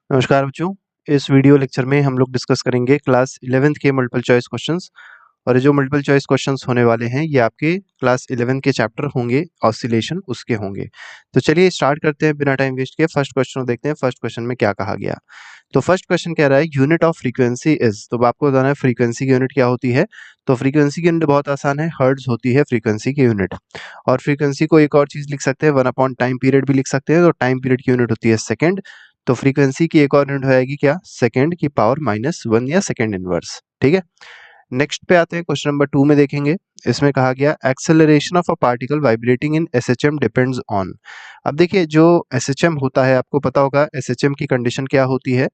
नमस्कार बच्चों। इस वीडियो लेक्चर में हम लोग डिस्कस करेंगे क्लास 11th के मल्टीपल चॉइस क्वेश्चंस। और ये जो मल्टीपल चॉइस क्वेश्चंस होने वाले हैं ये आपके क्लास 11 के चैप्टर होंगे, ऑसिलेशन उसके होंगे। तो चलिए स्टार्ट करते हैं बिना टाइम वेस्ट किए। फर्स्ट क्वेश्चन देखते हैं, फर्स्ट क्वेश्चन में क्या कहा गया। तो फर्स्ट क्वेश्चन कह रहा है यूनिट ऑफ फ्रीक्वेंसी इज। तो आपको बताना है फ्रीक्वेंसी की यूनिट क्या होती है। तो फ्रीक्वेंसी की यूनिट बहुत आसान है, हर्ट्ज होती है फ्रीक्वेंसी की यूनिट। और फ्रीक्वेंसी को एक और चीज लिख सकते हैं, 1 अपॉन टाइम पीरियड भी लिख सकते हैं। तो टाइम पीरियड की यूनिट होती है सेकंड। तो फ्रीक्वेंसी की एक और यूनिट हो जाएगी क्या, सेकंड की पावर -1 या सेकंड इनवर्स। ठीक है। नेक्स्ट पे आते हैं, क्वेश्चन नंबर 2 में देखेंगे। इसमें कहा गया acceleration of a particle vibrating in SHM depends on. अब देखिए जो एसएचएम होता है, आपको पता होगा एसएचएम की कंडीशन क्या होती है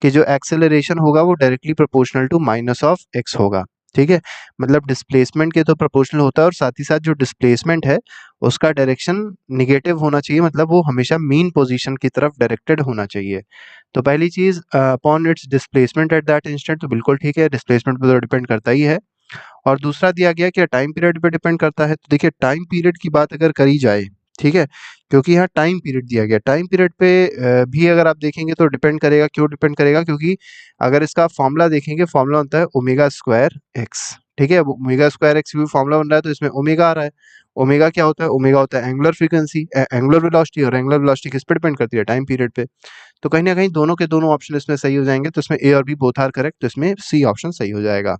कि जो एक्सेलरेशन होगा वो डायरेक्टली प्रोपोर्शनल टू -(x) होगा। ठीक है, मतलब डिस्प्लेसमेंट के तो प्रोपोर्शनल होता है, और साथ ही साथ जो डिस्प्लेसमेंट है उसका डायरेक्शन निगेटिव होना चाहिए, मतलब वो हमेशा मीन पोजीशन की तरफ डायरेक्टेड होना चाहिए। तो पहली चीज upon its displacement at that instant, तो बिल्कुल ठीक है, डिस्प्लेसमेंट पे तो डिपेंड करता ही है। और दूसरा दिया गया कि टाइम पीरियड पे डिपेंड करता है। तो देखिए टाइम पीरियड की बात अगर करी जाए, ठीक है, क्योंकि यहाँ टाइम पीरियड दिया गया, टाइम पीरियड पे भी अगर आप देखेंगे तो डिपेंड करेगा। क्यों डिपेंड करेगा, क्योंकि अगर इसका फॉर्मूला देखेंगे, फॉर्मूला होता है ओमेगा स्क्वायर एक्स। ठीक है, ओमेगा स्क्वायर एक्स भी फॉर्मूला बन रहा है, तो इसमें ओमेगा आ रहा है। ओमेगा क्या होता है, ओमेगा होता है एंगुलर फ्रीक्वेंसी, एंगुलर वेलोसिटी, और एंगुलर वेलोसिटी किस पे डिपेंड करती है, टाइम पीरियड पे। तो कहीं ना कहीं दोनों के दोनों ऑप्शन इसमें सही हो जाएंगे। तो इसमें ए और बी बोथ आर करेक्ट, तो इसमें सी ऑप्शन सही हो जाएगा।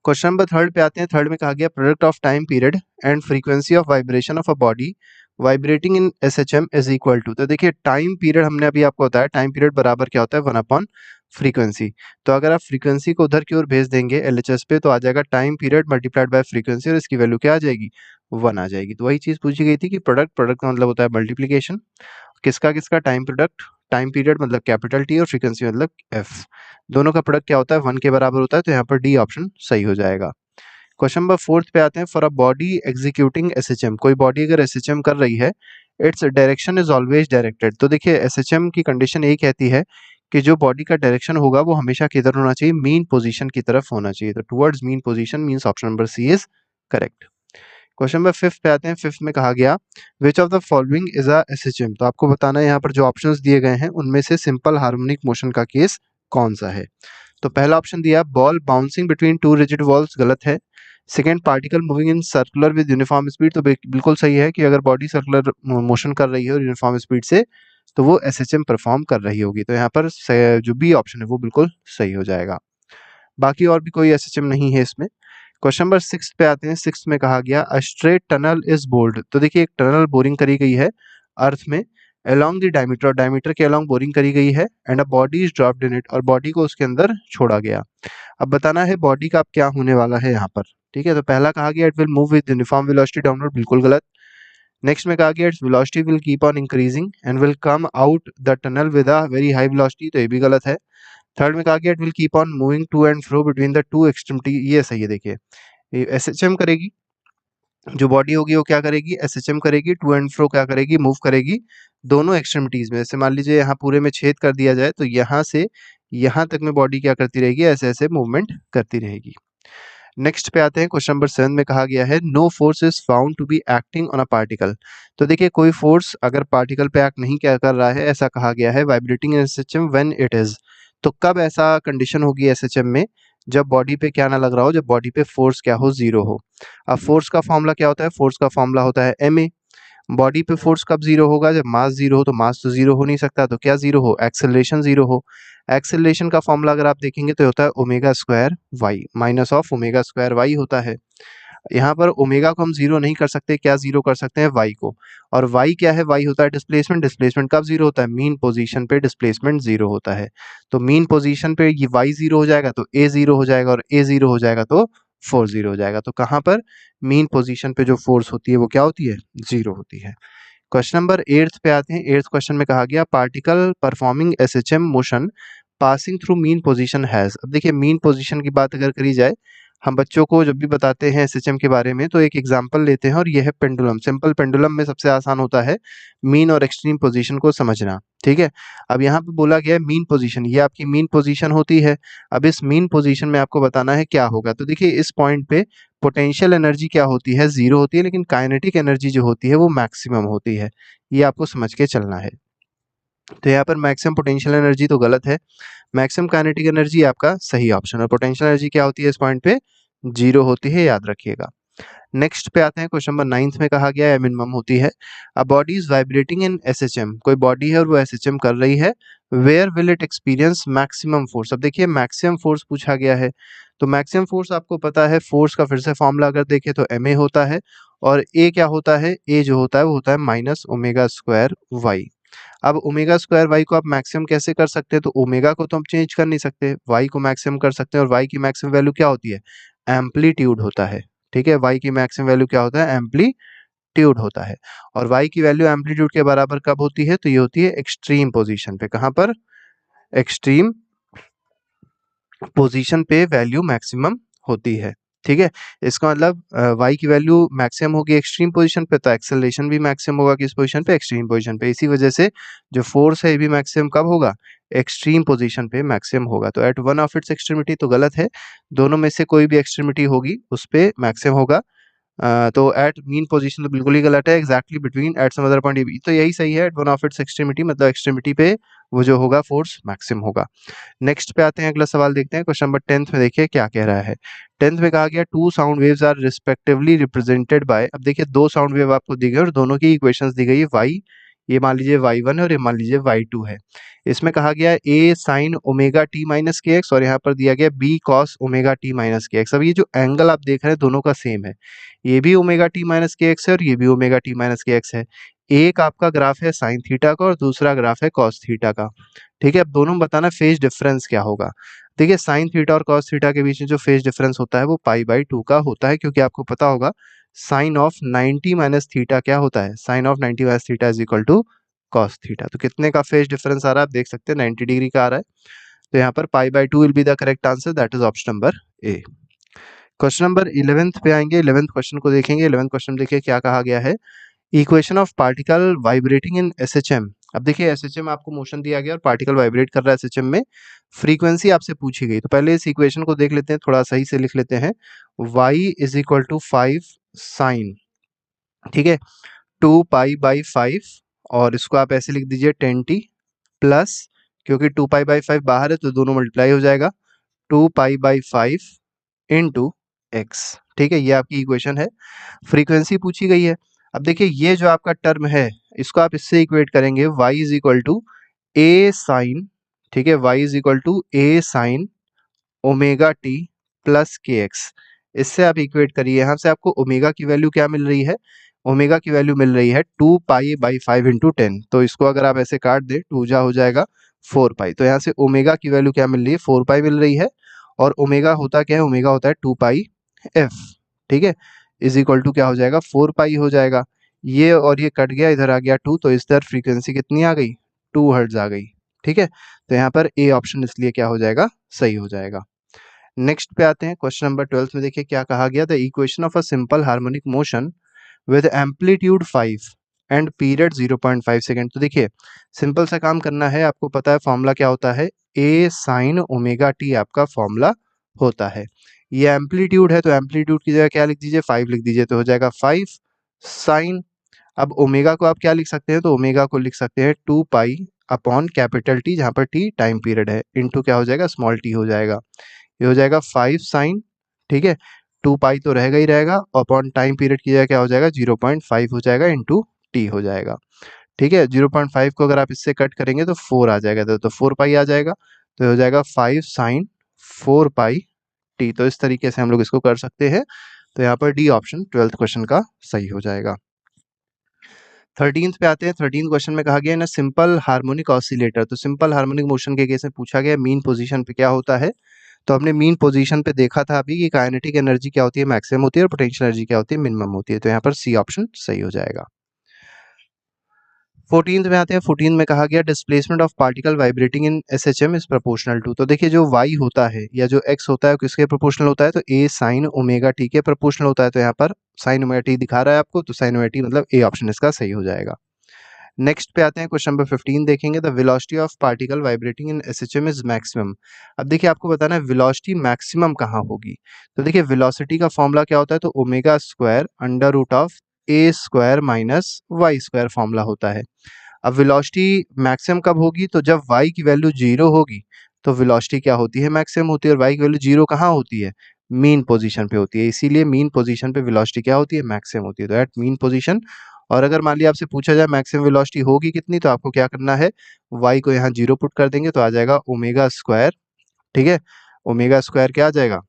क्वेश्चन नंबर थर्ड पे आते हैं। थर्ड में कहा गया product of time period and frequency of vibration of a body vibrating in SHM is equal to. तो देखिए टाइम पीरियड हमने अभी आपको बताया, टाइम पीरियड बराबर क्या होता है, 1 अपॉन फ्रीक्वेंसी। तो अगर आप फ्रीक्वेंसी को उधर की ओर भेज देंगे एलएचएस पे, तो आ जाएगा time period multiplied by frequency, और इसकी वैल्यू क्या आ जाएगी, 1 आ जाएगी। तो वही चीज पूछी गई थी कि प्रोडक्ट, प्रोडक्ट का मतलब होता है मल्टीप्लीकेशन, किसका किसका, टाइम प्रोडक्ट, टाइम पीरियड मतलब कैपिटल टी और फ्रीक्वेंसी मतलब एफ। दोनों का प्रोडक्ट क्या होता है, 1 के बराबर होता है। तो यहाँ पर डी ऑप्शन सही हो जाएगा। क्वेश्चन नंबर फोर्थ पे आते हैं। For a body executing SHM, कोई बॉडी अगर एसएचएम कर रही है, its direction is always directed. तो देखिए एसएचएम की कंडीशन यही कहती है कि जो बॉडी का डायरेक्शन होगा वो हमेशा किधर होना चाहिए, मीन पोजीशन की तरफ होना चाहिए। तो towards mean position means option number C is correct. Question number fifth पे आते हैं। फिफ्थ में कहा गया which of the following is a SHM. तो आपको बताना है यहाँ पर जो ऑप्शंस दिए गए हैं उनमें से सिंपल हार्मोनिक मोशन का केस कौन सा है। तो पहला ऑप्शन दिया ball bouncing between two rigid walls, गलत है। Second particle moving in circular with uniform speed, तो बिल्कुल सही है कि अगर बॉडी सर्कुलर मोशन कर रही है और यूनिफॉर्म स्पीड से, तो वो एसएचएम परफॉर्म कर रही होगी। तो यहाँ पर जो बी ऑप्शन है वो बिल्कुल सही हो जाएगा। बाकी और भी कोई एसएचएम नहीं है इसमें। क्वेश्चन नंबर 6 पे आते हैं। 6 में कहा गया a straight tunnel is board. तो देखिए एक टनल बोरिंग करी गई है अर्थ में, अलोंग द डायमीटर, और डायमीटर के अलोंग बोरिंग करी गई है, and a body is dropped in it, और बॉडी को उसके अंदर छोड़ा गया। अब बताना है बॉडी का अब क्या होने वाला है यहाँ पर। ठीक है, तो पहला कहा गया it will move with uniform velocity downward, बिल्कुल गलत। नेक्स्ट में कहा गया its velocity will keep on increasing and will come out the tunnel with a very high velocity, तो ये भी गलत है। थर्ड में कहा गया it will keep on moving to and fro between the two extremity, ये सही है। देखिए एसएचएम करेगी, जो बॉडी होगी वो क्या करेगी, एसएचएम करेगी, टू एंड फ्रो क्या करेगी, मूव करेगी दोनों एक्सट्रीमिटीज में। जैसे मान लीजिए यहाँ पूरे में छेद कर दिया जाए, तो यहाँ से यहाँ तक में बॉडी क्या करती रहेगी, ऐसे ऐसे मूवमेंट करती रहेगी। नेक्स्ट पे आते हैं। क्वेश्चन नंबर 7 में कहा गया है no force is found to be acting on a particle. तो देखिए कोई फोर्स अगर पार्टिकल पे एक्ट नहीं क्या कर रहा है, ऐसा कहा गया है vibrating SHM when it is. तो कब ऐसा कंडीशन होगी एसएचएम में, जब बॉडी पे क्या ना लग रहा हो, जब बॉडी पे फोर्स क्या हो, जीरो हो। अब फोर्स का फॉर्मूला क्या होता है, फोर्स का फॉर्मूला होता है ma। बॉडी पे फोर्स कब जीरो होगा, जब मास जीरो हो। तो मास तो जीरो हो नहीं सकता, तो क्या जीरो हो, एक्सेलरेशन जीरो हो। एक्सेलरेशन का फॉर्मूला अगर आप देखेंगे तो होता है omega square y minus of omega square y होता है। यहाँ पर ओमेगा को हम जीरो नहीं कर सकते, क्या जीरो कर सकते हैं, वाई को। और वाई क्या है, वाई होता है डिस्प्लेसमेंट। डिस्प्लेसमेंट कब जीरो होता है, मीन पोजीशन पे डिस्प्लेसमेंट जीरो होता है। तो मीन पोजीशन पे ये वाई जीरो हो जाएगा तो ए जीरो हो जाएगा, और ए जीरो हो जाएगा तो फोर्स जीरो हो जाएगा। तो कहाँ पर मीन पोजीशन पे जो फोर्स होती है वो क्या होती है, जीरो होती है। क्वेश्चन नंबर 8 पे आते हैं। 8th क्वेश्चन में कहा गया particle performing SHM motion passing through mean position has. अब देखिए मीन पोजीशन की बात अगर करी जाए, हम बच्चों को जब भी बताते हैं एसएचएम के बारे में तो एक एग्जांपल लेते हैं, और यह है पेंडुलम। सिंपल पेंडुलम में सबसे आसान होता है मीन और एक्सट्रीम पोजीशन को समझना। ठीक है, अब यहाँ पे बोला गया है मीन पोजीशन, ये आपकी मीन पोजीशन होती है। अब इस मीन पोजीशन में आपको बताना है क्या होगा। तो देखिए इस पॉइंट पे पोटेंशियल एनर्जी क्या होती है, जीरो होती है, लेकिन काइनेटिक एनर्जी जो होती है वो मैक्सिमम होती है। ये आपको समझ के चलना है। तो यहाँ पर मैक्सिमम पोटेंशियल एनर्जी तो गलत है, मैक्सिमम काइनेटिक एनर्जी आपका सही ऑप्शन है। पोटेंशियल एनर्जी क्या होती है इस पॉइंट पे? जीरो होती है, याद रखिएगा। नेक्स्ट पे आते हैं, क्वेश्चन नंबर 9 में कहा गया है मिनिमम होती है। A body is vibrating in SHM, कोई बॉडी है और वो एसएचएम कर रही है, where will it experience maximum force. अब देखिए मैक्सिमम फोर्स पूछा गया है, तो मैक्सिमम फोर्स आपको पता है, फोर्स का फिर से फॉर्मूला अगर देखें तो एम ए होता है, और ए क्या होता है, ए जो होता है वो होता है माइनस ओमेगा स्क्वायर वाई। अब ओमेगा स्क्वायर वाई को आप मैक्सिमम कैसे कर सकते हैं, तो ओमेगा को तो हम चेंज कर नहीं सकते, वाई को मैक्सिमम कर सकते हैं, और वाई की मैक्सिमम वैल्यू क्या होती है? एम्पलीट्यूड होता है। ठीक है, वाई की मैक्सिमम वैल्यू क्या होता है? एम्पलीट्यूड होता है। और वाई की वैल्यू एम्पलीट्यूड के बराबर कब होती है? तो ये होती है एक्सट्रीम पोजीशन पे। कहाँ पर? एक्सट्रीम पोजीशन पे वैल्यू मैक्सिमम होती है। ठीक है, इसका मतलब वाई की वैल्यू मैक्सिमम होगी एक्सट्रीम पोजीशन पे, तो एक्सेलरेशन भी मैक्सिमम होगा किस पोजीशन पे? एक्सट्रीम पोजीशन पे। इसी वजह से जो फोर्स है ये भी मैक्सिमम कब होगा? एक्सट्रीम पोजीशन पे मैक्सिमम होगा। तो at one of its extremity तो गलत है, दोनों में से कोई भी एक्सट्रीमिटी होगी उस पे मैक्सिमम होगा। तो एट मीन पोजीशन तो बिल्कुल ही गलत है, exactly between at some other point तो यही सही है, at one of its extremity, मतलब एक्सट्रीमिटी पे वो जो होगा फोर्स मैक्सिमम होगा। नेक्स्ट पे आते हैं, अगला सवाल देखते हैं, क्वेश्चन नंबर 10 में देखिए क्या कह रहा है। 10 में कहा गया two sound waves are respectively represented by. अब देखिए दो साउंड वेव आपको दी गई और दोनों की इक्वेशंस दी गई है, वाई, ये मान लीजिए y1 है और ये मान लीजिए y2 है। इसमें कहा गया है a sign omega T minus के एक्स, और यहाँ पर दिया गया b cos omega T minus के एक्स। अब ये जो एंगल आप देख रहे हैं दोनों का सेम है, ये भी ओमेगा टी माइनस के एक्स है और ये भी ओमेगा टी माइनस के एक्स है। एक आपका ग्राफ है साइन थीटा का और दूसरा ग्राफ है कॉस थीटा का। ठीक है, अब दोनों में बताना फेज डिफरेंस क्या होगा। देखिए साइन थीटा और कॉस थीटा के बीच में जो फेज डिफरेंस होता है वो पाई बाई 2 का होता है, क्योंकि आपको पता होगा साइन ऑफ 90 माइनस थीटा क्या होता है? Sine of 90 minus theta is equal to cos theta. तो कितने का फेज डिफरेंस आ रहा है आप देख सकते हैं, 90 डिग्री का आ रहा है। तो यहाँ पर pi by 2 will be the correct answer, that is option number A. Question number 11 पे आएंगे, 11th क्वेश्चन को देखेंगे। 11th क्वेश्चन देखिए क्या कहा गया है। Equation of particle vibrating in SHM. अब देखिए एसएचएम आपको मोशन दिया गया और पार्टिकल वाइब्रेट कर रहा है एसएचएम में, फ्रीक्वेंसी आपसे पूछी गई। तो पहले इस इक्वेशन को देख लेते हैं, थोड़ा सही से लिख लेते हैं। y is equal to 5 sine, ठीक है, 2 पाई बाई 5, और इसको आप ऐसे लिख दीजिए 10t प्लस, क्योंकि 2 पाई बाई 5 बाहर है तो दोनों मल्टीप्लाई हो जाएगा, 2 पाई बाई 5 इंटू एक्स। ठीक है, ये आपकी इक्वेशन है, फ्रीक्वेंसी पूछी गई है। अब देखिए ये जो आपका टर्म है इसको आप इससे इक्वेट करेंगे, y is equal to a sine, ठीक है, y is equal to a sine omega t plus k x. इससे आप इक्वेट करिए, यहाँ से आपको ओमेगा की वैल्यू क्या मिल रही है? ओमेगा की वैल्यू मिल रही है 2 पाई बाई 5 इंटू 10। तो इसको अगर आप ऐसे काट दे, 2 जा हो जाएगा 4 पाई। तो यहाँ से ओमेगा की वैल्यू क्या मिल रही है? 4 पाई मिल रही है। और ओमेगा होता क्या है? ओमेगा होता है 2 पाई एफ। ठीक है, इज इक्वल टू क्या हो जाएगा? 4 पाई हो जाएगा। ये और ये कट गया, इधर आ गया 2, तो इस तरह फ्रीक्वेंसी कितनी आ गई? 2 हर्ट्ज आ गई। ठीक है, तो यहाँ पर ए ऑप्शन इसलिए क्या हो जाएगा? सही हो जाएगा। नेक्स्ट पे आते हैं, क्वेश्चन नंबर 12 में देखिए क्या कहा गया। The equation of a simple harmonic motion with amplitude 5 and period 0.5 second. तो देखिए सिंपल सा काम करना है, आपको पता है फॉर्मूला क्या होता है? ए साइन ओमेगा टी आपका फॉर्मूला होता है। ये एम्पलीट्यूड है तो एम्पलीट्यूड की जगह क्या लिख दीजिए? 5 लिख दीजिए, तो हो जाएगा 5 साइन। अब ओमेगा को आप क्या लिख सकते हैं? तो ओमेगा को लिख सकते हैं 2 पाई अपॉन कैपिटल टी, जहाँ पर टी टाइम पीरियड है, इनटू क्या हो जाएगा? स्मॉल टी हो जाएगा। ये हो जाएगा 5 साइन, ठीक है, 2 पाई तो रहेगा ही रहेगा, अपॉन टाइम पीरियड की जगह क्या हो जाएगा? 0.5 हो जाएगा इंटू टी हो जाएगा। ठीक है, 0.5 को अगर आप इससे कट करेंगे तो 4 आ जाएगा, तो 4 पाई आ जाएगा। तो ये हो जाएगा 5 साइन 4 पाई टी। तो इस तरीके से हम लोग इसको कर सकते हैं। तो यहाँ पर डी ऑप्शन 12th क्वेश्चन का सही हो जाएगा। 13th पे आते हैं। 13th क्वेश्चन में कहा गया ना सिंपल हार्मोनिक ऑसिलेटर। तो सिंपल हार्मोनिक मोशन के केस में पूछा गया मीन पोजीशन पे क्या होता है। तो हमने मीन पोजीशन पे देखा था अभी कि काइनेटिक एनर्जी क्या होती है? मैक्सिमम होती है, और पोटेंशियल एनर्जी क्या होती है? मिनिमम होती है। तो यहाँ पर सी ऑप्शन सही हो जाएगा। 14th में आते हैं। 14 में कहा गया displacement of particle vibrating in SHM is proportional to. तो देखिए जो y होता है या जो x होता है किसके प्रोपोर्शनल होता है? तो a साइन ओमेगा टी के प्रोपोर्शनल होता है। तो यहाँ पर साइन ओमेगा टी दिखा रहा है आपको, तो साइन ओमेगा टी मतलब ए ऑप्शन इसका सही हो जाएगा। नेक्स्ट पे आते हैं, क्वेश्चन नंबर 15 देखेंगे। The velocity of particle vibrating in SHM is maximum. अब देखिए आपको बताना है वेलोसिटी मैक्सिमम कहाँ होगी। तो देखिए वेलोसिटी का फॉर्मूला क्या होता है? तो omega square under root of a square minus y square formula होता है। अब वेलोसिटी मैक्सिमम कब होगी, तो जब y की वैल्यू 0 होगी तो वेलोसिटी क्या होती है, मैक्सिमम होती है। और y की वैल्यू 0 कहाँ होती है, मीन पोजीशन पे होती है, इसीलिए मीन पोजीशन पे वेलोसिटी क्या होती है, मैक्सिमम होती है। तो एट मीन पोजीशन, और अगर मान लिया आपसे पूछा जाए मैक्सिमम वेलोसिटी होगी कितनी, तो आपको क्या करना है, y को यहाँ 0 पुट कर देंगे तो आ जाएगा ओमेगा स्क्वायर, ठीक है। ओमेगा स्क्वायर क्या आ जाएगा,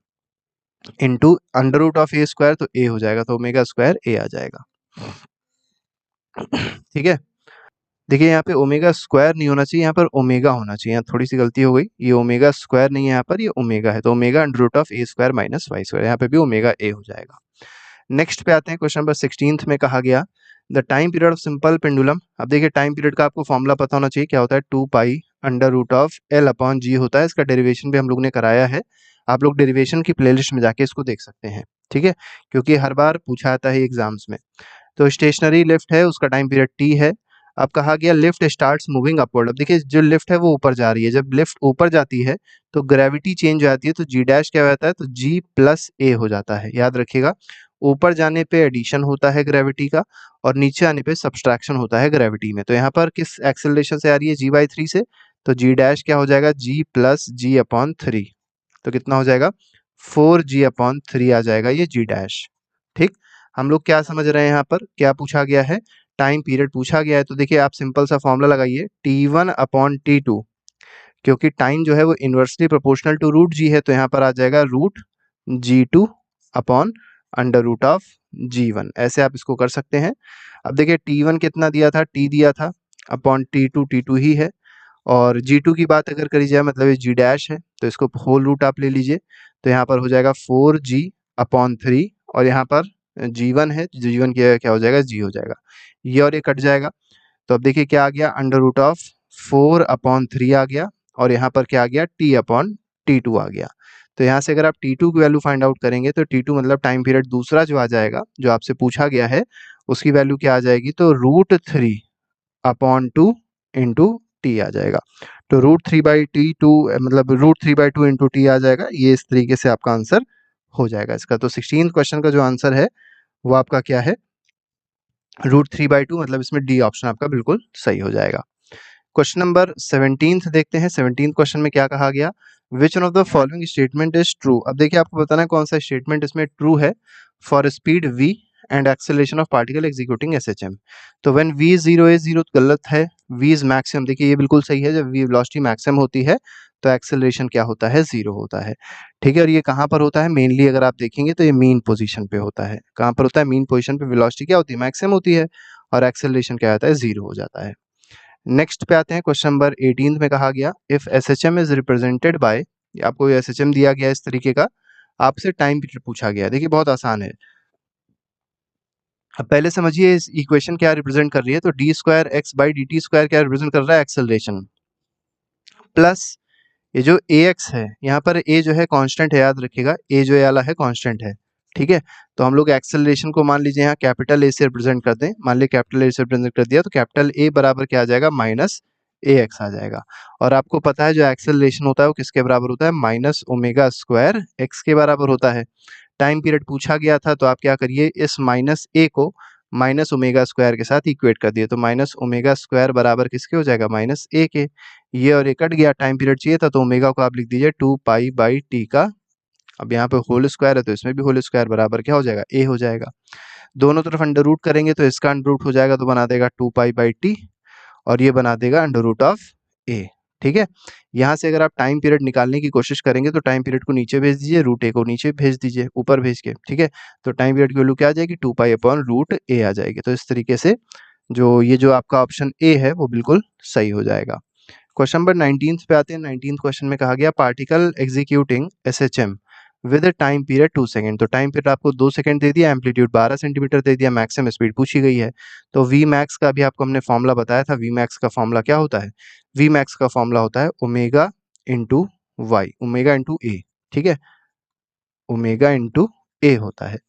into under root of a square, तो ए हो जाएगा, तो ओमेगा स्क्वायर ए आ जाएगा, ठीक है। देखिए यहाँ पे ओमेगा स्क्वायर नहीं होना चाहिए, यहाँ पर ओमेगा होना चाहिए, यहाँ थोड़ी सी गलती हो गई, ये ओमेगा स्क्वायर नहीं है, यहाँ पर ये ओमेगा है, तो omega under root of a square minus y square, यहाँ पे भी ओमेगा ए हो जाएगा। नेक्स्ट पे आते हैं, क्वेश्चन नंबर 16 में कहा गया the time period of simple pendulum. अब देखिए टाइम पीरियड का आपको फॉर्मूला पता होना चाहिए, क्या होता है, 2 pi under root of L upon G होता है। इसका डेरिवेशन भी हम लोग ने कराया है, आप लोग डेरिवेशन की प्लेलिस्ट में जाके इसको देख सकते हैं, ठीक है, क्योंकि हर बार पूछा आता है एग्जाम्स में। तो स्टेशनरी लिफ्ट है, उसका टाइम पीरियड टी है। अब कहा गया लिफ्ट स्टार्ट्स मूविंग अपवर्ड। अब देखिए जो लिफ्ट है वो ऊपर जा रही है, जब लिफ्ट ऊपर जाती है तो ग्रेविटी चेंज हो जाती है, तो जी डैश क्या हो जाता है, तो जी प्लस ए हो जाता है। याद रखिएगा, ऊपर जाने पे एडिशन होता है ग्रेविटी का, और नीचे आने पे सब्सट्रैक्शन होता है ग्रेविटी में। तो यहाँ पर किस एक्सेलरेशन से आ रही है, जी बाई 3 से, तो जी डैश क्या हो जाएगा, जी प्लस जी अपॉन 3, तो कितना हो जाएगा, 4g/3 आ जाएगा ये जी डैश, ठीक। हम लोग क्या समझ रहे हैं, यहाँ पर क्या पूछा गया है, टाइम पीरियड पूछा गया है। तो देखिए आप सिंपल सा फॉर्मूला लगाइए, t1/t2, क्योंकि टाइम जो है वो inversely proportional to root g है, तो यहाँ पर आ जाएगा root g2 upon under root of g1, ऐसे आप इसको कर सकते हैं। अब देखिए t1 कितना दिया था, t दिया था, अपॉन t2 ही है, और g2 की बात अगर करी जाए मतलब ये g डैश है, तो इसको होल रूट आप ले लीजिए, तो यहाँ पर हो जाएगा 4g/3, और यहाँ पर g1 है, g1 क्या हो जाएगा, g हो जाएगा, ये और ये कट जाएगा। तो अब देखिए क्या आ गया, अंडर रूट ऑफ 4/3 आ गया, और यहाँ पर क्या आ गया, t/t2 आ गया। तो यहाँ से अगर आप t2 की वैल्यू फाइंड आउट करेंगे, तो t2 मतलब टाइम पीरियड दूसरा जो आ जाएगा, जो आपसे पूछा गया है, उसकी वैल्यू क्या आ जाएगी, तो √3/2 इंटू टी आ जाएगा। तो √3/2 मतलब √3/2 इंटू टी आ जाएगा। ये इस तरीके से आपका आंसर हो जाएगा इसका। तो 16th क्वेश्चन का जो आंसर है वो आपका क्या है, √3/2, मतलब इसमें डी ऑप्शन आपका बिल्कुल सही हो जाएगा। क्वेश्चन नंबर 17 देखते हैं। 17 क्वेश्चन में क्या कहा गया, which one of the following statement is true. अब देखिए आपको बताना है कौन सा स्टेटमेंट इसमें ट्रू है। For speed v and acceleration of particle executing SHM, तो व्हेन v इज 0 is 0 तो गलत है, v इज मैक्सिमम, देखिए ये बिल्कुल सही है, जब v वेलोसिटी मैक्सिमम होती है तो एक्सेलरेशन क्या होता है, 0 होता है, ठीक है। और ये कहाँ पर होता है, मेनली अगर आप देखेंगे तो ये मीन पोजीशन पे होता है। कहाँ पर होता है, मीन पोजीशन पे वेलोसिटी क्या होती है, मैक्सिमम होती है, और एक्सेलरेशन क्या होता है, 0 हो जाता है। नेक्स्ट पे आते हैं, क्वेश्चन नंबर 18 में कहा गया if SHM is represented by, आपको SHM दिया गया इस तरीके का, आपसे टाइम पीरियड पूछा गया है। देखिए बहुत आसान है, अब पहले समझिए इस इक्वेशन क्या रिप्रेजेंट कर रही है, तो d²x/dt² क्या रिप्रेजेंट कर रहा है, एक्सेलरेशन, प्लस ये जो ax है, यहाँ पर a जो है कांस्टेंट है, याद रखिएगा a जो ये वाला है कांस्टेंट है, ठीक है। तो हम लोग एक्सेलरेशन को मान लीजिए यहाँ कैपिटल A से रिप्रेजेंट कर दें, मान लीजिए कैपिटल A से रिप्रेजेंट कर दिया, तो कैपिटल A बराबर क्या आ जाएगा, माइनस ax आ जाएगा। और आपको पता है जो एक्सेलरेशन होता है वो किसके बराबर होता है, माइनस ओमेगा स्क्वायर x के बराबर होता है। टाइम पीरियड पूछा गया था, तो आप क्या करिए, इस माइनस a को माइनस ओमेगा स्क्वायर के साथ इक्वेट कर दिए, तो माइनस ओमेगा स्क्वायर बराबर किसके हो जाएगा, माइनस a के। ये और ये कट गया, टाइम पीरियड चाहिए था, तो ओमेगा को आप लिख दीजिए 2π/t का, अब यहाँ पे होल स्क्वायर है तो इसमें भी होल स्क्वायर बराबर क्या हो जाएगा, a हो जाएगा। दोनों तरफ अंडर रूट करेंगे तो इसका अंडर रूट हो जाएगा, तो बना देगा 2π/t, और ये बना देगा अंडर रूट ऑफ a, ठीक है। यहाँ से अगर आप टाइम पीरियड निकालने की कोशिश करेंगे तो टाइम पीरियड को नीचे भेज दीजिए, √a को नीचे भेज दीजिए, ऊपर भेज के, ठीक है। तो टाइम पीरियड की वैल्यू क्या आ जाएगी, 2π/√a आ जाएगी। तो इस तरीके से जो आपका ऑप्शन ए है वो बिल्कुल सही हो जाएगा। क्वेश्चन नंबर 19 पे आते हैं। 19th क्वेश्चन में कहा गया particle executing SHM with time period 2 second, तो टाइम पीरियड आपको 2 सेकंड दे दिया, एम्पलीट्यूड 12 सेंटीमीटर दे दिया, मैक्सिमम स्पीड पूछी गई है। तो वी मैक्स का भी आपको हमने फॉर्मूला बताया था, वी मैक्स का फॉर्मूला क्या होता है, वी मैक्स का फॉर्मूला होता है omega into Y, omega into A, ठीक है, ओमेगा इंटू ए होता है,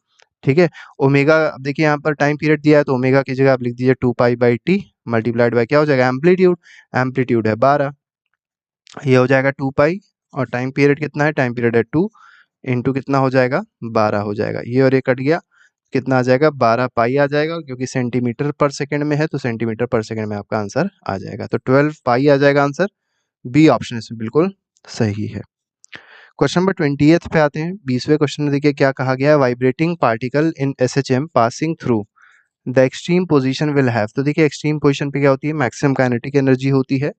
ठीक है। ओमेगा, अब देखिए यहाँ पर टाइम पीरियड दिया है तो ओमेगा की जगह आप लिख दीजिए 2π/t मल्टीप्लाइड बाय क्या हो जाएगा, एम्पलीट्यूड, एम्पलीट्यूड है 12, ये हो जाएगा 2π, और टाइम पीरियड कितना है, टाइम पीरियड है 2 इंटू कितना हो जाएगा, 12 हो जाएगा, ये और ये कट गया, कितना आ जाएगा, 12 पाई आ जाएगा, क्योंकि सेंटीमीटर पर सेकंड में है तो सेंटीमीटर पर सेकंड में आपका आंसर आ जाएगा। तो 12 पाई आ जाएगा आंसर। बी ऑप्शन इसमें बिल्कुल सही है। क्वेश्चन नंबर 20th पे आते हैं। 20वें क्वेश्चन में देखिए क्या कहा गया है, vibrating particle in SHM passing through the extreme position will have. तो देखिए एक्सट्रीम पोजीशन पे क्या होती है, मैक्सिमम काइनेटिक एनर्जी होती है।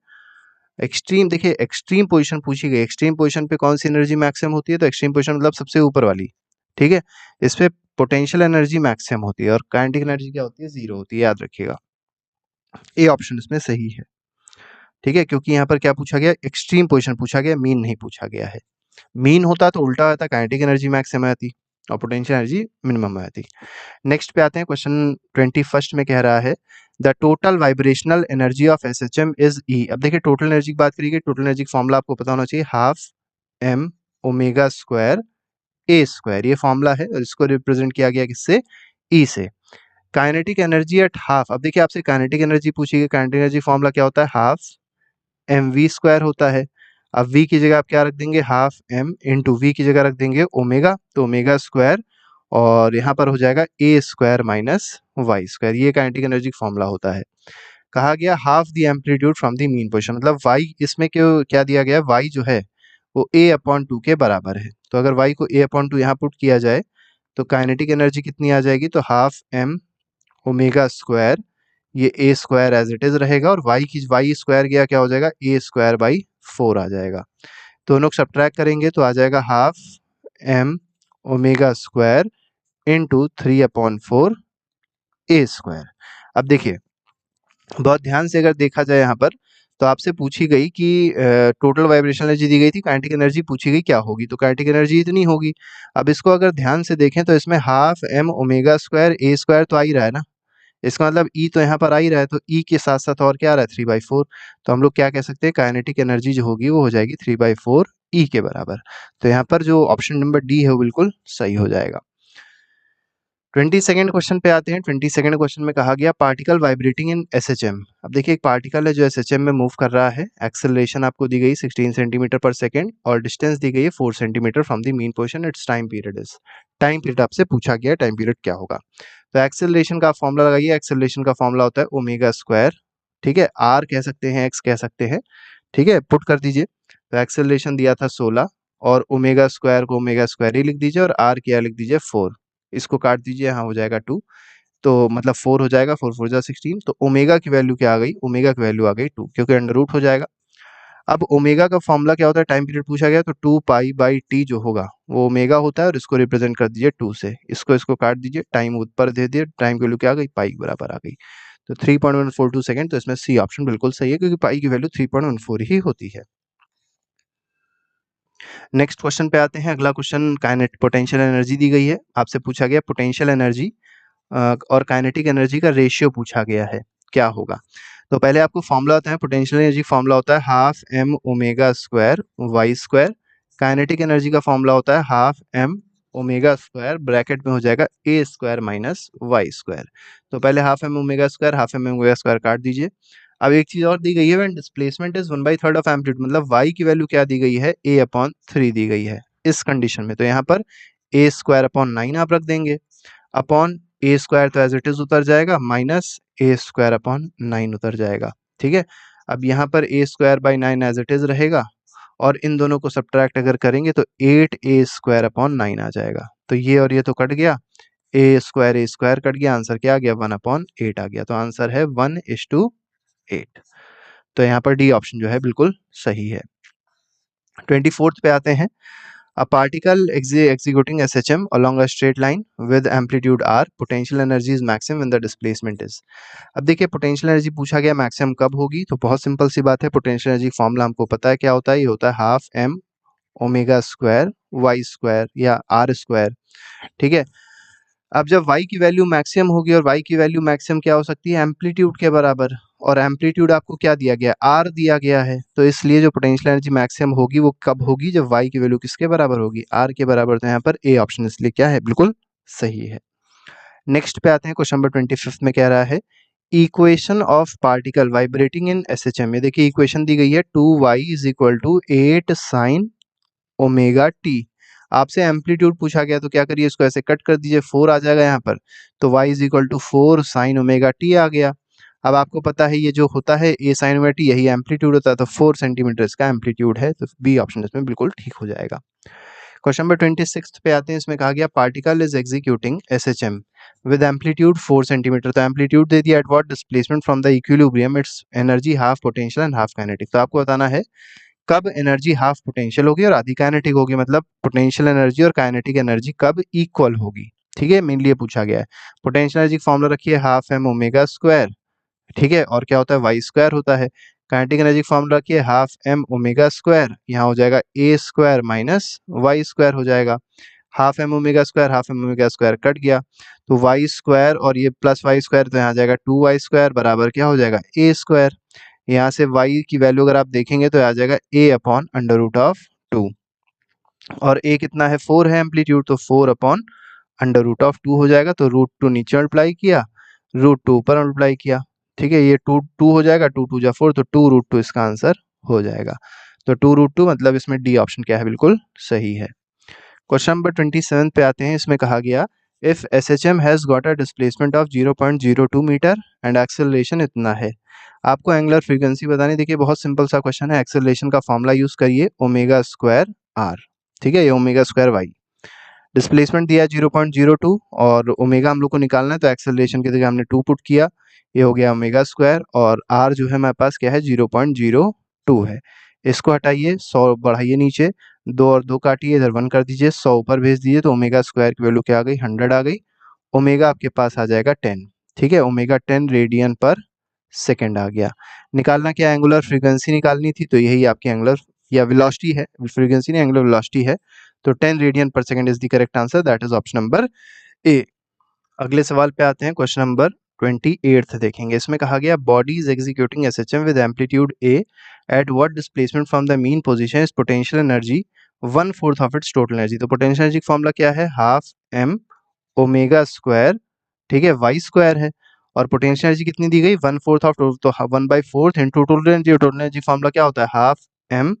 एक्सट्रीम, देखिए एक्सट्रीम पोजीशन पूछी गई, एक्सट्रीम पोजीशन पे कौन सी एनर्जी मैक्सिमम होती है, तो एक्सट्रीम पोजीशन मतलब सबसे ऊपर वाली, ठीक है। इस पे पोटेंशियल एनर्जी मैक्सिमम होती है और काइनेटिक एनर्जी क्या होती है, जीरो होती है, याद रखिएगा। ए ऑप्शन इसमें सही है, ठीक है, क्योंकि यहाँ पर क्या पूछा गया, एक्सट्रीम पोजीशन पूछा गया, मीन नहीं पूछा गया है। मीन होता तो उल्टा होता, काइनेटिक एनर्जी मैक्सिमम आती और पोटेंशियल एनर्जी मिनिमम आती। नेक्स्ट पे आते हैं, क्वेश्चन 21 में कह रहा है the total vibrational energy of SHM is E. अब देखिए टोटल एनर्जी की बात करिए, टोटल एनर्जी का फॉर्मूला आपको पता होना चाहिए, half m omega square a square, ये फॉर्मूला है और इसको रिप्रेजेंट किया गया किससे, ई से। काइनेटिक एनर्जी एट हाफ, अब देखिए आपसे काइनेटिक एनर्जी पूछी गई, काइनेटिक एनर्जी फॉर्मूला क्या होता है, हाफ एम वी स्क्वायर होता है। अब वी की जगह आप क्या रख देंगे, हाफ एम इंटू वी की जगह रख देंगे ओमेगा, तो ओमेगा स्क्वायर और यहाँ पर हो जाएगा a square minus y square, ये काइनेटिक एनर्जी फॉर्मूला होता है। कहा गया half the amplitude from the mean position, मतलब वाई इसमें क्यों क्या दिया गया, वाई जो है वो ए अपॉन 2 के बराबर है। तो अगर वाई को ए अपॉन 2 यहाँ पुट किया जाए तो काइनेटिक एनर्जी कितनी आ जाएगी, तो हाफ एम ओमेगा स्क्वायर, ये ए स्क्वायर एज इट इज रहेगा और वाई स्क्वायर गया क्या हो जाएगा, ए स्क्वायर बाई 4 आ जाएगा। दोनों को सब्ट्रैक्ट करेंगे तो आ जाएगा half m omega square into 3/4 a square. अब देखिए बहुत ध्यान से अगर देखा जाए यहाँ पर, तो आपसे पूछी गई कि टोटल वाइब्रेशनल एनर्जी दी गई थी, काइनेटिक एनर्जी पूछी गई क्या होगी, तो काइनेटिक एनर्जी इतनी होगी। अब इसको अगर ध्यान से देखें तो इसमें half m omega square a square तो आ ही रहा है ना, इसका मतलब ई तो यहाँ पर आ ही रहा है, तो ई के साथ साथ और क्या आ रहा है, 3/4। तो हम लोग क्या कह सकते हैं, काइनेटिक एनर्जी जो होगी वो हो जाएगी 3/4 ई के बराबर। तो यहाँ पर जो ऑप्शन नंबर डी है वो बिल्कुल सही हो जाएगा। 22nd क्वेश्चन पे आते हैं। 22nd क्वेश्चन में कहा गया पार्टिकल वाइब्रेटिंग इन एसएचएम। अब देखिए एक पार्टिकल है जो एसएचएम में मूव कर रहा है, एक्सेलरेशन आपको दी गई 16 सेंटीमीटर पर सेकंड और डिस्टेंस दी गई है 4 centimetre from the mean position, it's time period is. Time period आपसे पूछा गया, टाइम पीरियड क्या होगा, तो एक्सेलरेशन का फॉर्मूला लगाइए। एक्सेलरेशन का फॉर्मूला होता है ओमेगा स्क्वायर, ठीक है, आर कह सकते हैं, एक्स कह सकते हैं, ठीक है, पुट कर दीजिए। तो एक्सेलरेशन दिया था 16 और ओमेगा स्क्वायर को ओमेगा स्क्वायर ही लिख दीजिए और आर क्या लिख दीजिए 4, इसको काट दीजिए, यहाँ हो जाएगा 2, तो मतलब 4 हो जाएगा, 4 4 जा 16, तो ओमेगा की वैल्यू क्या आ गई, ओमेगा की वैल्यू आ गई 2, क्योंकि अंडर रूट हो जाएगा। अब ओमेगा का फॉर्मूला क्या होता है, टाइम पीरियड पूछा गया, तो 2 पाई बाई टी जो होगा वो ओमेगा होता है और इसको रिप्रेजेंट कर दीजिए 2 से, इसको काट दीजिए, टाइम ऊपर दे दिए, टाइम की वैल्यू क्या आ गई, पाई के बराबर आ गई, तो 3.142 सेकंड। तो इसमें सी ऑप्शन बिल्कुल सही है, क्योंकि पाई की वैल्यू 3.14 ही होती है। नेक्स्ट क्वेश्चन पे आते हैं। अगला क्वेश्चन काइनेट पोटेंशियल एनर्जी दी गई है, आपसे पूछा गया पोटेंशियल एनर्जी और काइनेटिक एनर्जी का रेशियो पूछा गया है, क्या होगा। तो पहले आपको फॉर्मूला होता है, पोटेंशियल एनर्जी फॉर्मूला होता है half m omega square y square. Kinetic energy का फॉर्मूला होता है half m omega square bracket में हो जाएगा a square minus y square. तो पहले हाफ एम ओमेगा स्क्वायर काट दीजिए। अब एक चीज और दी गई है, when displacement is 1/3 of amplitude, मतलब वाई की वैल्यू क्या दी गई है, a/3 दी गई है इस कंडीशन में, तो यहाँ पर ए स्क्वायर अपॉन 9 आप रख देंगे, अपॉन ए स्क्वायर तो एज इट इज उतर जाएगा, माइनस ए स्क्वायर अपॉन 9 उतर जाएगा, ठीक है। अब यहाँ पर A square by 9 as it is रहेगा और इन दोनों को सब्ट्रैक्ट अगर करेंगे तो 8 ए स्क्वायर अपॉन 9 आ जाएगा, तो ये और ये तो कट गया, ए स्क्वायर कट गया, आंसर क्या आ गया, 1/8 आ गया, तो आंसर है 1:8। तो यहाँ पर डी ऑप्शन जो है बिल्कुल सही है। 24th पे आते हैं। A particle executing SHM along a straight line with amplitude r, potential energy is maximum when the displacement is। अब देखिए पोटेंशियल एनर्जी पूछा गया, मैक्सिमम कब होगी, तो बहुत सिंपल सी बात है, पोटेंशियल एनर्जी फॉर्मूला हमको पता है क्या होता है, ये होता है half m omega square y square या आर स्क्वायर, ठीक है। अब जब y की वैल्यू मैक्सिमम होगी और y की वैल्यू मैक्सिमम क्या हो सकती है, एम्पलीट्यूड के बराबर, और एम्पलीट्यूड आपको क्या दिया गया, r दिया गया है, तो इसलिए जो पोटेंशियल एनर्जी मैक्सिमम होगी वो कब होगी, जब y की वैल्यू किसके बराबर होगी, r के बराबर, तो यहाँ पर ए ऑप्शन इसलिए क्या है, बिल्कुल सही है। नेक्स्ट पे आते हैं, क्वेश्चन नंबर 25 में कह रहा है equation of particle vibrating in SHM. ये देखिए इक्वेशन दी गई है 2y = 8 sin ओमेगा टी। आपसे एम्पलीट्यूड पूछा गया तो क्या करिए, इसको ऐसे कट कर दीजिए, 4 आ जाएगा यहाँ पर, तो y is equal to 4 sine omega T आ गया। अब आपको पता है ये जो होता है a साइन ओमेगा टी, यही एम्पलीट्यूड होता है, तो 4 सेंटीमीटर इसका एम्पलीट्यूड है, तो बी ऑप्शन इसमें बिल्कुल ठीक हो जाएगा। क्वेश्चन नंबर 26 पे आते हैं, इसमें कहा गया particle is executing SHM with amplitude 4 centimetre, तो एम्पलीट्यूड दे दिया, at what displacement from the equilibrium it's energy half potential and half kinetic, तो आपको बताना है कब एनर्जी हाफ पोटेंशियल होगी और आधी काइनेटिक होगी, मतलब पोटेंशियल एनर्जी और काइनेटिक एनर्जी कब इक्वल होगी। ठीक है, मेनली ये पूछा गया है। पोटेंशियल एनर्जी फॉर्मूला रखिए हाफ एम ओमेगा स्क्वायर, ठीक है, और क्या होता है वाई स्क्वायर होता है। काइनेटिक एनर्जी फॉर्मूला रखिए हाफ एम ओमेगा स्क्वायर, यहाँ हो जाएगा a square minus y square हो जाएगा। Half m omega square cut गया, तो वाई स्क्वायर और ये प्लस वाई स्क्वायर, तो यहाँ जाएगा 2y स्क्वायर बराबर क्या हो जाएगा ए स्क्वायर। यहाँ से y की वैल्यू अगर आप देखेंगे तो आ जाएगा a upon under root of 2, और a कितना है 4 है एम्पलीट्यूड, तो 4 अपॉन अंडर रूट ऑफ 2 हो जाएगा, तो रूट 2 नीचे मल्टीप्लाई किया, रूट 2 ऊपर मल्टीप्लाई किया। ठीक है, ये 2 हो जाएगा, 2 2 जा 4, तो 2 रूट 2 इसका आंसर हो जाएगा। तो 2 रूट 2 मतलब इसमें डी ऑप्शन क्या है, बिल्कुल सही है। क्वेश्चन नंबर 27 पे आते हैं, इसमें कहा गया if SHM has got a displacement of 0.02 metre and acceleration इतना है, आपको एंगुलर फ्रीक्वेंसी बतानी। देखिए बहुत सिंपल सा क्वेश्चन है, एक्सेलरेशन का फॉर्मूला यूज करिए ओमेगा स्क्वायर आर, ठीक है, ये ओमेगा स्क्वायर वाई। डिस्प्लेसमेंट दिया 0.02 और ओमेगा हम लोग को निकालना है, तो एक्सेलरेशन की जगह हमने 2 पुट किया, ये हो गया ओमेगा स्क्वायर, और आर जो है हमारे पास क्या है 0.02 है। इसको हटाइए, 100 बढ़ाइए नीचे, 2 और 2 काटिए, इधर 1 कर दीजिए, 100 ऊपर भेज दीजिए, तो ओमेगा स्क्वायर की वैल्यू क्या आ गई 100 आ गई। ओमेगा आपके पास आ जाएगा 10, ठीक है, ओमेगा 10 रेडियन पर सेकेंड आ गया। निकालना क्या, एंगुलर फ्रीक्वेंसी निकालनी थी, तो यही आपकी एंगुलर या वेलोसिटी है, फ्रीक्वेंसी नहीं एंगुलर वेलोसिटी है, तो 10 रेडियन पर second is the correct answer, that is option number A. अगले सवाल पे आते हैं, क्वेश्चन नंबर 28 देखेंगे, इसमें कहा गया body is executing SHM with amplitude A at what displacement from the mean position is potential energy 1/4 of its total energy, तो पोटेंशियल एनर्जी फॉर्मूला क्या है हाफ एम ओमेगा स्क्वायर, ठीक है, वाई स्क्वायर है, और पोटेंशियल एनर्जी कितनी दी गई 1/4 of, तो 1/4 इंटू टोटल एनर्जी फॉर्मूला क्या होता है half m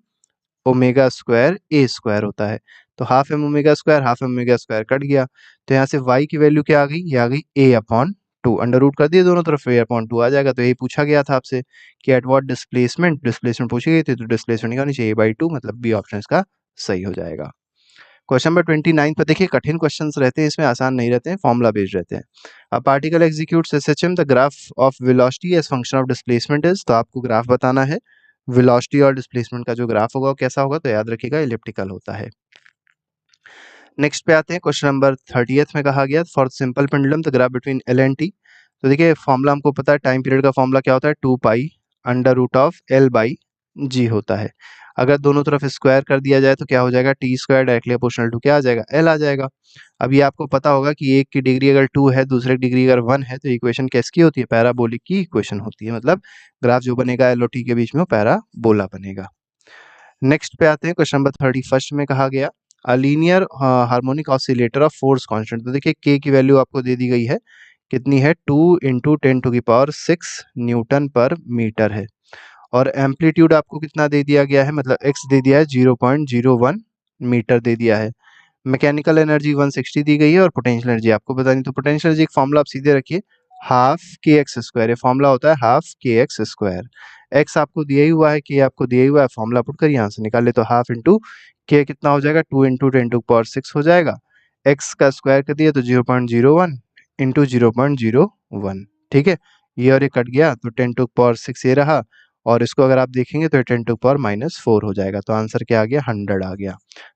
omega square a square होता है, तो half m omega square cut गया, तो यहाँ से y की वैल्यू क्या आ गई, ये आ गई a अपॉन 2, अंडर रूट कर दिए दोनों तरफ, a अपॉन 2 आ जाएगा, तो यही पूछा गया था आपसे कि एट व्हाट डिस्प्लेसमेंट पूछी गई थी, तो डिस्प्लेसमेंट क्या होनी चाहिए a/2, मतलब बी ऑप्शन इसका सही हो जाएगा। क्वेश्चन नंबर 29 पर देखिए कठिन क्वेश्चंस रहते हैं, इसमें आसान नहीं रहते हैं, फॉर्मुला बेस्ड रहते हैं। A particle executes SHM, the graph of velocity as function of displacement is, तो आपको ग्राफ बताना है, वेलोसिटी और डिस्प्लेसमेंट का जो ग्राफ होगा वो कैसा होगा, तो याद रखिएगा इलिप्टिकल होता है। नेक्स्ट पे आते हैं, क्वेश्चन नंबर 30 में कहा गया for simple pendulum the graph between L and T, तो देखिए फॉर्मूला हमको पता है, टाइम पीरियड का फॉर्मूला क्या होता है 2 pi under root of L by G होता है। अगर दोनों तरफ स्क्वायर कर दिया जाए तो क्या हो जाएगा, t square directly proportional to क्या आ जाएगा, एल आ जाएगा। अब ये आपको पता होगा कि एक की डिग्री अगर 2 है, दूसरे की डिग्री अगर 1 है, तो इक्वेशन किसकी होती है, पैराबोलिक की इक्वेशन होती है, मतलब ग्राफ जो बनेगा एल और टी के बीच में वो पैराबोला बनेगा। नेक्स्ट पे आते हैं, क्वेश्चन नंबर 31 में कहा गया a linear harmonic oscillator of force constant, तो देखिए के की वैल्यू आपको दे दी गई है, कितनी है 2 इंटू 10⁶ न्यूटन पर मीटर है, और एम्पलीट्यूड आपको कितना दे दिया गया है, मतलब एक्स दे दिया है 0.01 मीटर दे दिया है। मैकेनिकल एनर्जी 160 दी गई है, और पोटेंशियल एनर्जी आपको बतानी, तो पोटेंशियल एनर्जी एक फॉर्मूला आप सीधे रखिए हाफ के एक्स स्क्वायर, ये फॉर्मूला होता है हाफ के एक्स स्क्वायर। एक्स आपको दिया ही हुआ है, के आपको दिया ही हुआ है, फॉर्मूला पुट कर यहाँ से निकाल ले, तो हाफ इंटू के कितना हो जाएगा 2 इंटू 10⁶ हो जाएगा, एक्स का स्क्वायर कर दिया तो 0.01 इंटू 0.01, ठीक है, ये और ये कट गया, तो 10⁶ ये रहा, और इसको अगर आप देखेंगे तो 10⁻⁻4 हो जाएगा, तो आंसर क्या आ गया 100 आ गया,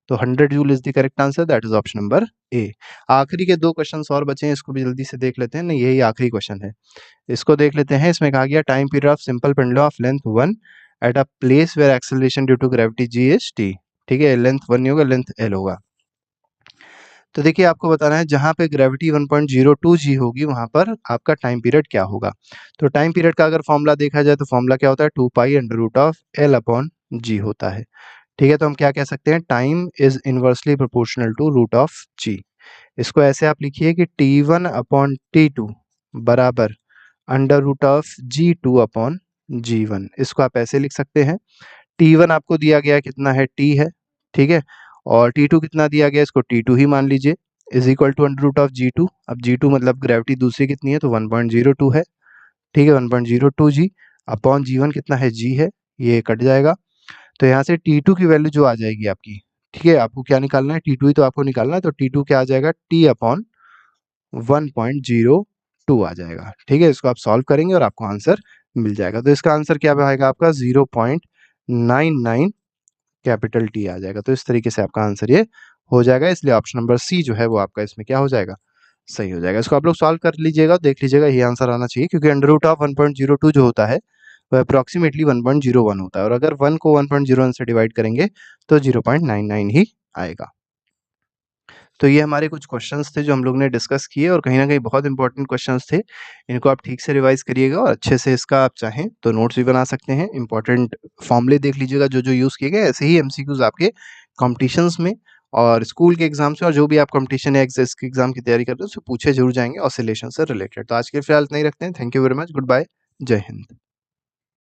तो 100 joule is the correct answer, that is option number A. आखिरी के 2 क्वेश्चंस और बचे हैं, इसको भी जल्दी से देख लेते हैं, नहीं यही आखिरी क्वेश्चन है, इसको देख लेते हैं। इसमें कहा गया time period of simple pendulum of length 1 at a place where acceleration due to gravity g is T, ठीक है, लेंथ 1 नहीं होगा, लेंथ एल होगा। तो देखिए आपको बताना है जहां पे ग्रेविटी 1.02 जी होगी वहां पर आपका टाइम पीरियड क्या होगा, तो टाइम पीरियड का अगर फॉर्मूला देखा जाए तो फॉर्मूला क्या होता है 2 pi under root of L upon G होता है, ठीक है, तो हम क्या कह सकते हैं time is inversely proportional to root of G. इसको ऐसे आप लिखिए कि T1 अपॉन T2 बराबर under root of G2 upon G1, इसको आप ऐसे लिख सकते हैं। T1 आपको दिया गया कितना है, T है, ठीक है, और T2 कितना दिया गया, इसको T2 ही मान लीजिए, is equal to under root of G2। अब G2 मतलब ग्रेविटी दूसरी कितनी है, तो 1.02 है, ठीक है, 1.02 G अपॉन G1 कितना है, G है, ये कट जाएगा। तो यहाँ से T2 की वैल्यू जो आ जाएगी आपकी, ठीक है, आपको क्या निकालना है, T2 ही तो आपको निकालना है, तो T2 क्या आ जाएगा, T अपॉन 1.02 आ जाएगा, ठीक है। इसको आप सॉल्व करेंगे और आपको आंसर मिल जाएगा। तो इसका आंसर क्या आएगा आपका, 0.99 कैपिटल T आ जाएगा। तो इस तरीके से आपका आंसर ये हो जाएगा, इसलिए ऑप्शन नंबर सी जो है वो आपका इसमें क्या हो जाएगा, सही हो जाएगा। इसको आप लोग सॉल्व कर लीजिएगा, देख लीजिएगा ये आंसर आना चाहिए, क्योंकि अंडर रूट ऑफ 1.02 जो होता है वह अप्रॉक्सीमेटली 1.01 होता है, और अगर 1 को 1.01 से डिवाइड करेंगे तो 0.99 ही आएगा। तो ये हमारे कुछ क्वेश्चंस थे जो हम लोग ने डिस्कस किए, और कहीं ना कहीं बहुत इंपॉर्टेंट क्वेश्चंस थे। इनको आप ठीक से रिवाइज करिएगा, और अच्छे से इसका आप चाहें तो नोट्स भी बना सकते हैं। इंपॉर्टेंट फॉर्मूले देख लीजिएगा जो जो यूज़ किए गए, ऐसे ही एमसीक्यूज आपके कॉम्पिटिशन्स में और स्कूल के एग्जाम्स में, और जो भी आप कॉम्पिटिशन या एग्जाम की तैयारी करते हैं उससे पूछे जरूर जाएंगे ऑसिलेशन से रिलेटेड। तो आज के फिलहाल इतना ही रखते हैं। Thank you very much, goodbye, जय हिंद।